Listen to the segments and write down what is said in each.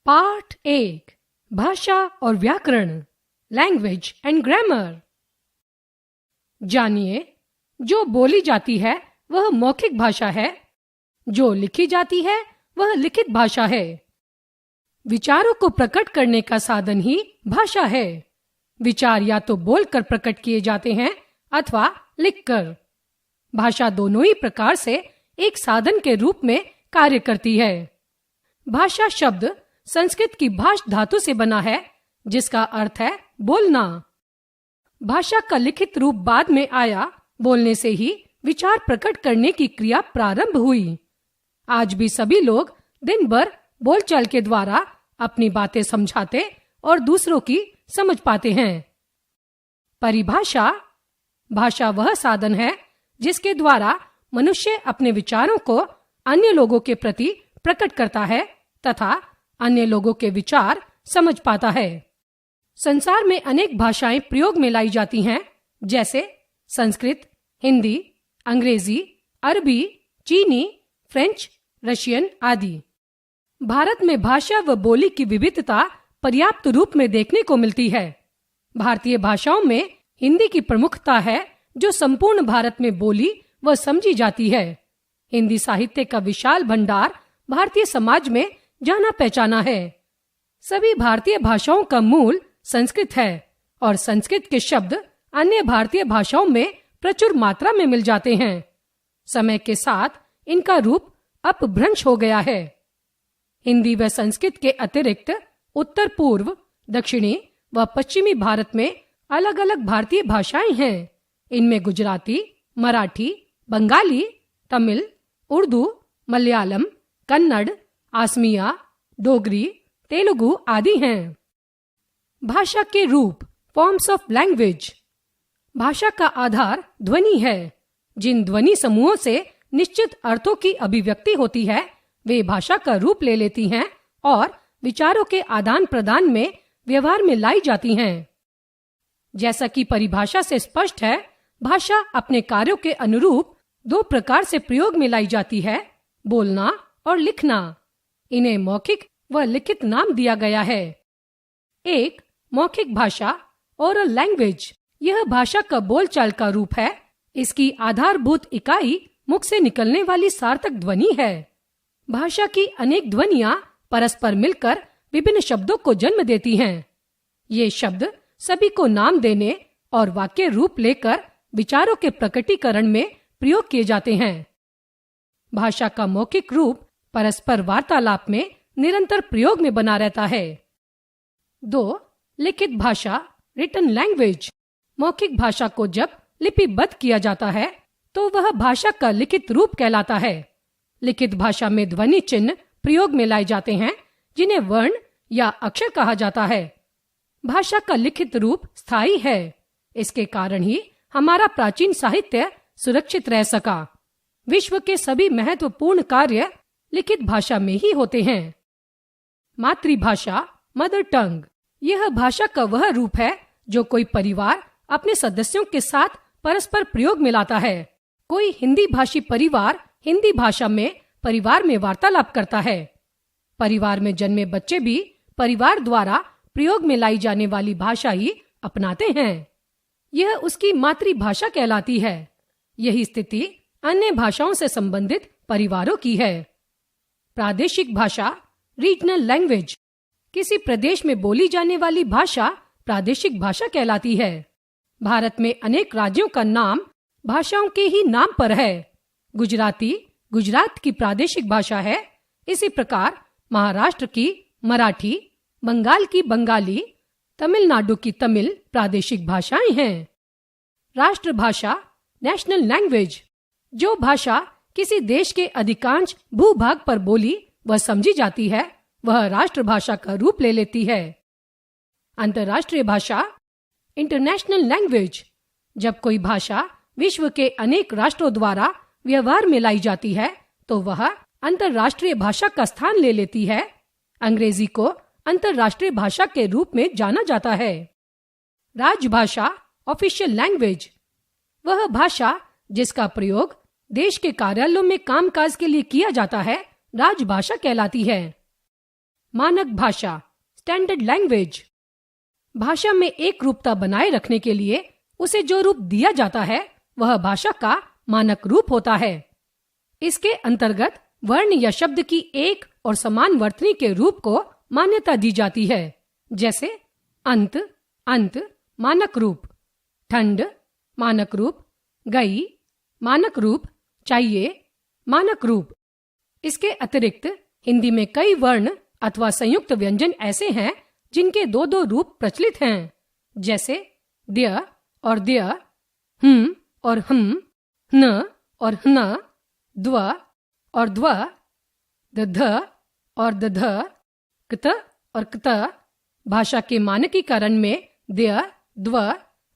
पाठ 1 भाषा और व्याकरण, लैंग्वेज एंड ग्रामर। जानिए, जो बोली जाती है वह मौखिक भाषा है, जो लिखी जाती है वह लिखित भाषा है। विचारों को प्रकट करने का साधन ही भाषा है। विचार या तो बोलकर प्रकट किए जाते हैं अथवा लिखकर। भाषा दोनों ही प्रकार से एक साधन के रूप में कार्य करती है। भाषा शब्द संस्कृत की भाष धातु से बना है, जिसका अर्थ है बोलना। भाषा का लिखित रूप बाद में आया। बोलने से ही विचार प्रकट करने की क्रिया प्रारंभ हुई। आज भी सभी लोग दिन भर बोलचाल के द्वारा अपनी बातें समझाते और दूसरों की समझ पाते हैं। परिभाषा। भाषा वह साधन है जिसके द्वारा मनुष्य अपने विचारों को अन्य लोगों के प्रति प्रकट करता है तथा अन्य लोगों के विचार समझ पाता है। संसार में अनेक भाषाएं प्रयोग में लाई जाती हैं, जैसे संस्कृत, हिंदी, अंग्रेजी, अरबी, चीनी, फ्रेंच, रशियन आदि। भारत में भाषा व बोली की विविधता पर्याप्त रूप में देखने को मिलती है। भारतीय भाषाओं में हिंदी की प्रमुखता है, जो संपूर्ण भारत में बोली व समझी जाती है। हिंदी साहित्य का विशाल भंडार भारतीय समाज में जाना पहचाना है। सभी भारतीय भाषाओं का मूल संस्कृत है और संस्कृत के शब्द अन्य भारतीय भाषाओं में प्रचुर मात्रा में मिल जाते हैं। समय के साथ इनका रूप अपभ्रंश हो गया है। हिंदी व संस्कृत के अतिरिक्त उत्तर पूर्व, दक्षिणी व पश्चिमी भारत में अलग अलग भारतीय भाषाएं हैं। इनमें गुजराती, मराठी, बंगाली, तमिल, उर्दू, मलयालम, कन्नड़, आसमिया, डोगरी, तेलुगु आदि हैं। भाषा के रूप, फॉर्म्स ऑफ लैंग्वेज। भाषा का आधार ध्वनि है। जिन ध्वनि समूहों से निश्चित अर्थों की अभिव्यक्ति होती है, वे भाषा का रूप ले लेती हैं और विचारों के आदान प्रदान में व्यवहार में लाई जाती हैं। जैसा कि परिभाषा से स्पष्ट है, भाषा अपने कार्यों के अनुरूप दो प्रकार से प्रयोग में लाई जाती है, बोलना और लिखना। इन्हें मौखिक व लिखित नाम दिया गया है। एक, मौखिक भाषा, ओरल लैंग्वेज। यह भाषा का बोलचाल का रूप है। इसकी आधारभूत इकाई मुख से निकलने वाली सार्थक ध्वनि है। भाषा की अनेक ध्वनियां परस्पर मिलकर विभिन्न शब्दों को जन्म देती हैं। ये शब्द सभी को नाम देने और वाक्य रूप लेकर विचारों के प्रकटीकरण में प्रयोग किए जाते हैं। भाषा का मौखिक रूप परस्पर वार्तालाप में निरंतर प्रयोग में बना रहता है। 2. लिखित भाषा, रिटन लैंग्वेज। मौखिक भाषा को जब लिपिबद्ध किया जाता है तो वह भाषा का लिखित रूप कहलाता है। लिखित भाषा में ध्वनि चिन्ह प्रयोग में लाए जाते हैं, जिन्हें वर्ण या अक्षर कहा जाता है। भाषा का लिखित रूप स्थायी है। इसके कारण ही हमारा प्राचीन साहित्य सुरक्षित रह सका। विश्व के सभी महत्वपूर्ण कार्य लिखित भाषा में ही होते हैं। मातृभाषा, मदर टंग। यह भाषा का वह रूप है जो कोई परिवार अपने सदस्यों के साथ परस्पर प्रयोग में लाता है। कोई हिंदी भाषी परिवार हिंदी भाषा में परिवार में वार्तालाप करता है। परिवार में जन्मे बच्चे भी परिवार द्वारा प्रयोग में लाई जाने वाली भाषा ही अपनाते हैं। यह उसकी मातृभाषा कहलाती है। यही स्थिति अन्य भाषाओं से संबंधित परिवारों की है। प्रादेशिक भाषा, रीजनल लैंग्वेज। किसी प्रदेश में बोली जाने वाली भाषा प्रादेशिक भाषा कहलाती है। भारत में अनेक राज्यों का नाम भाषाओं के ही नाम पर है। गुजराती गुजरात की प्रादेशिक भाषा है। इसी प्रकार महाराष्ट्र की मराठी, बंगाल की बंगाली, तमिलनाडु की तमिल प्रादेशिक भाषाएं हैं। राष्ट्रभाषा, नेशनल लैंग्वेज। जो भाषा किसी देश के अधिकांश भूभाग पर बोली व समझी जाती है, वह राष्ट्रभाषा का रूप ले लेती है। अंतर्राष्ट्रीय भाषा, इंटरनेशनल लैंग्वेज। जब कोई भाषा विश्व के अनेक राष्ट्रों द्वारा व्यवहार में लाई जाती है, तो वह अंतर्राष्ट्रीय भाषा का स्थान ले लेती है। अंग्रेजी को अंतर्राष्ट्रीय भाषा के रूप में जाना जाता है। राजभाषा, ऑफिशियल लैंग्वेज। वह भाषा जिसका प्रयोग देश के कार्यालयों में कामकाज के लिए किया जाता है, राजभाषा कहलाती है। मानक भाषा, स्टैंडर्ड लैंग्वेज। भाषा में एक रूपता बनाए रखने के लिए उसे जो रूप दिया जाता है वह भाषा का मानक रूप होता है। इसके अंतर्गत वर्ण या शब्द की एक और समान वर्तनी के रूप को मान्यता दी जाती है, जैसे अंत, अंत मानक रूप, ठंड मानक रूप, गई मानक रूप, चाहिए मानक रूप। इसके अतिरिक्त हिंदी में कई वर्ण अथवा संयुक्त व्यंजन ऐसे हैं जिनके दो दो रूप प्रचलित हैं, जैसे द्य और द्य, और न और हन, द्व और द्व, दध और दध, क्त और क्त। भाषा के मानकीकरण में द्य, द्व,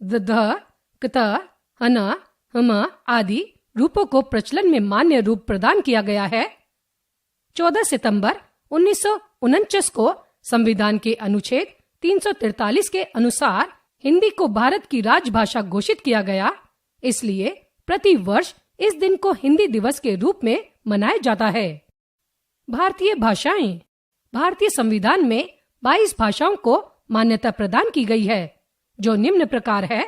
दध, क्त, हन, हम आदि रूपों को प्रचलन में मान्य रूप प्रदान किया गया है। 14 सितंबर 1949 को संविधान के अनुच्छेद 343 के अनुसार हिंदी को भारत की राजभाषा घोषित किया गया। इसलिए प्रति वर्ष इस दिन को हिंदी दिवस के रूप में मनाया जाता है। भारतीय भाषाएं। भारतीय संविधान में 22 भाषाओं को मान्यता प्रदान की गई है, जो निम्न प्रकार है: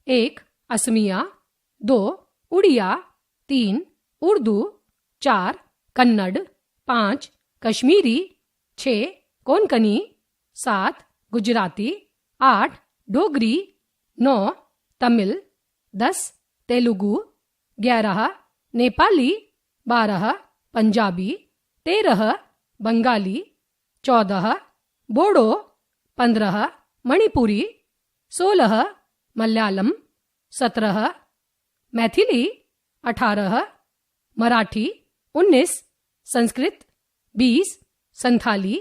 1. असमिया, 2. उड़िया, 3. उर्दू, 4. कन्नड़, 5. कश्मीरी, 6. कोंकणी, 7. गुजराती, 8. डोगरी, 9. तमिल, 10. तेलुगु, 11. नेपाली, 12. पंजाबी, 13. बंगाली, 14. बोडो, 15. मणिपुरी, 16. मलयालम, 17. मैथिली, 18. मराठी, 19. संस्कृत, 20. संथाली,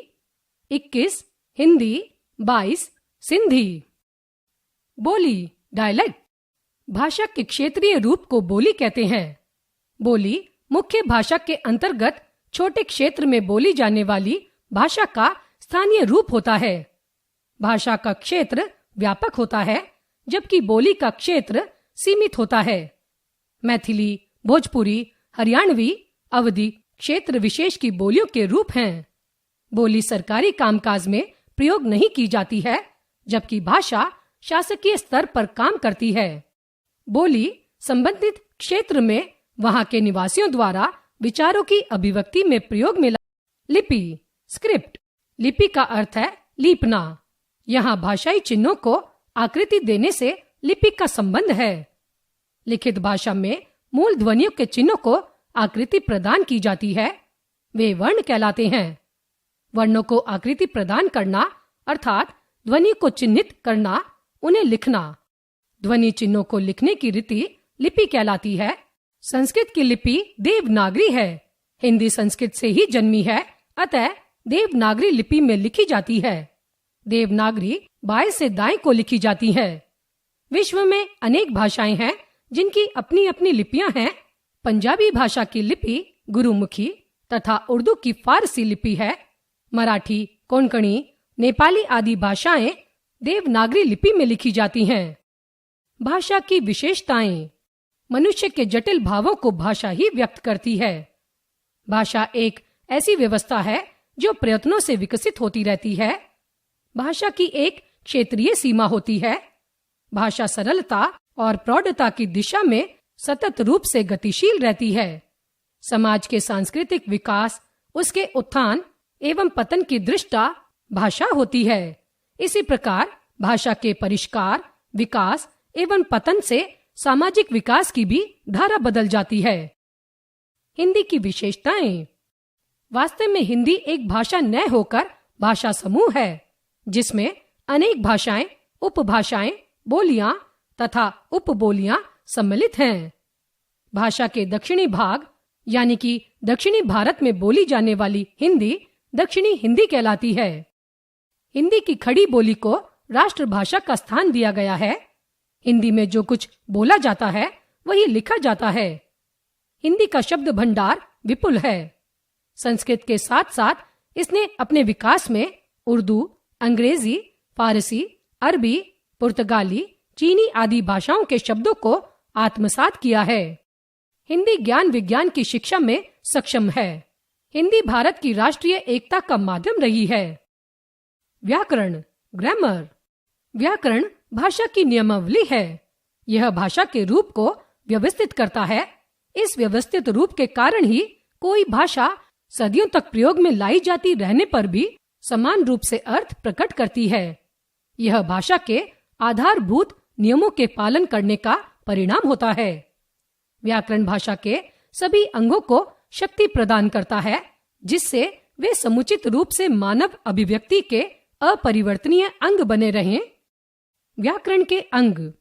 21. हिंदी, 22. सिंधी। बोली, डायलेक्ट। भाषा के क्षेत्रीय रूप को बोली कहते हैं। बोली मुख्य भाषा के अंतर्गत छोटे क्षेत्र में बोली जाने वाली भाषा का स्थानीय रूप होता है। भाषा का क्षेत्र व्यापक होता है, जबकि बोली का क्षेत्र सीमित होता है। मैथिली, भोजपुरी, हरियाणवी, अवधी क्षेत्र विशेष की बोलियों के रूप हैं। बोली सरकारी कामकाज में प्रयोग नहीं की जाती है, जबकि भाषा शासकीय स्तर पर काम करती है। बोली संबंधित क्षेत्र में वहां के निवासियों द्वारा विचारों की अभिव्यक्ति में प्रयोग में लिपि, स्क्रिप्ट। लिपि का अर्थ है लीपना। यहाँ भाषाई चिन्हों को आकृति देने से लिपि का संबंध है। लिखित भाषा में मूल ध्वनियों के चिन्हों को आकृति प्रदान की जाती है। वे वर्ण कहलाते हैं। वर्णों को आकृति प्रदान करना अर्थात ध्वनि को चिन्हित करना, उन्हें लिखना। ध्वनि चिन्हों को लिखने की रीति लिपि कहलाती है। संस्कृत की लिपि देवनागरी है। हिंदी संस्कृत से ही जन्मी है, अतः देवनागरी लिपि में लिखी जाती है। देवनागरी बाएं से दाएं को लिखी जाती है। विश्व में अनेक भाषाएं हैं जिनकी अपनी अपनी लिपियां हैं। पंजाबी भाषा की लिपि गुरुमुखी तथा उर्दू की फारसी लिपि है। मराठी, कोंकणी, नेपाली आदि भाषाएं देवनागरी लिपि में लिखी जाती हैं। भाषा की विशेषताएं। मनुष्य के जटिल भावों को भाषा ही व्यक्त करती है। भाषा एक ऐसी व्यवस्था है जो प्रयत्नों से विकसित होती रहती है। भाषा की एक क्षेत्रीय सीमा होती है। भाषा सरलता और प्रौढ़ता की दिशा में सतत रूप से गतिशील रहती है। समाज के सांस्कृतिक विकास, उसके उत्थान एवं पतन की दृष्टा भाषा होती है। इसी प्रकार भाषा के परिष्कार, विकास एवं पतन से सामाजिक विकास की भी धारा बदल जाती है। हिंदी की विशेषताएं। वास्तव में हिंदी एक भाषा न होकर भाषा समूह है, जिसमें अनेक भाषाएं, उपभाषाएं, बोलियां तथा उपबोलियां सम्मिलित हैं। भाषा के दक्षिणी भाग यानी कि दक्षिणी भारत में बोली जाने वाली हिंदी दक्षिणी हिंदी कहलाती है। हिंदी की खड़ी बोली को राष्ट्रभाषा का स्थान दिया गया है। हिंदी में जो कुछ बोला जाता है वही लिखा जाता है। हिंदी का शब्द भंडार विपुल है। संस्कृत के साथ साथ इसने अपने विकास में उर्दू, अंग्रेजी, फारसी, अरबी, पुर्तगाली, चीनी आदि भाषाओं के शब्दों को आत्मसात किया है। हिंदी ज्ञान विज्ञान की शिक्षा में सक्षम है। हिंदी भारत की राष्ट्रीय एकता का माध्यम रही है। व्याकरण, ग्रामर। व्याकरण भाषा की नियमावली है। यह भाषा के रूप को व्यवस्थित करता है। इस व्यवस्थित रूप के कारण ही कोई भाषा सदियों तक प्रयोग में लाई जाती रहने पर भी समान रूप से अर्थ प्रकट करती है। यह भाषा के आधारभूत नियमों के पालन करने का परिणाम होता है। व्याकरण भाषा के सभी अंगों को शक्ति प्रदान करता है, जिससे वे समुचित रूप से मानव अभिव्यक्ति के अपरिवर्तनीय अंग बने रहें। व्याकरण के अंग।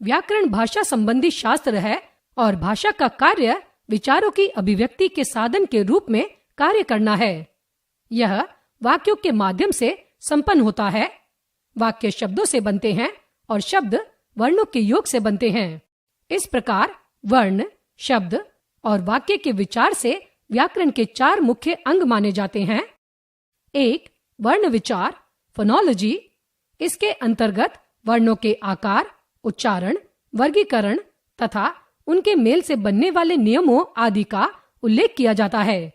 व्याकरण भाषा संबंधी शास्त्र है और भाषा का कार्य विचारों की अभिव्यक्ति के साधन के रूप में कार्य करना है। यह वाक्यों के माध्यम से संपन्न होता है। वाक्य शब्दों से बनते हैं और शब्द वर्णों के योग से बनते हैं। इस प्रकार वर्ण, शब्द और वाक्य के विचार से व्याकरण के 4 मुख्य अंग माने जाते हैं। 1. वर्ण विचार, फोनोलॉजी। इसके अंतर्गत वर्णों के आकार, उच्चारण, वर्गीकरण तथा उनके मेल से बनने वाले नियमों आदि का उल्लेख किया जाता है।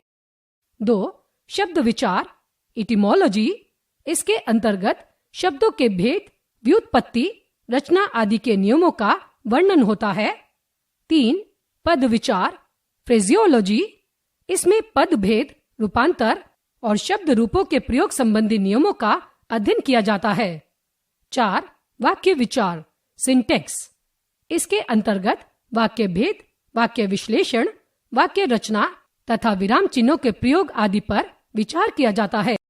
2. शब्द विचार, इटिमोलॉजी। इसके अंतर्गत शब्दों के भेद, व्युत्पत्ति, रचना आदि के नियमों का वर्णन होता है। 3. पद विचार, फ्रेजियोलॉजी। इसमें पद भेद, रूपांतर और शब्द रूपों के प्रयोग संबंधी नियमों का अध्ययन किया जाता है। 4. वाक्य विचार, सिंटेक्स। इसके अंतर्गत वाक्य भेद, वाक्य विश्लेषण, वाक्य रचना तथा विराम चिन्हों के प्रयोग आदि पर विचार किया जाता है।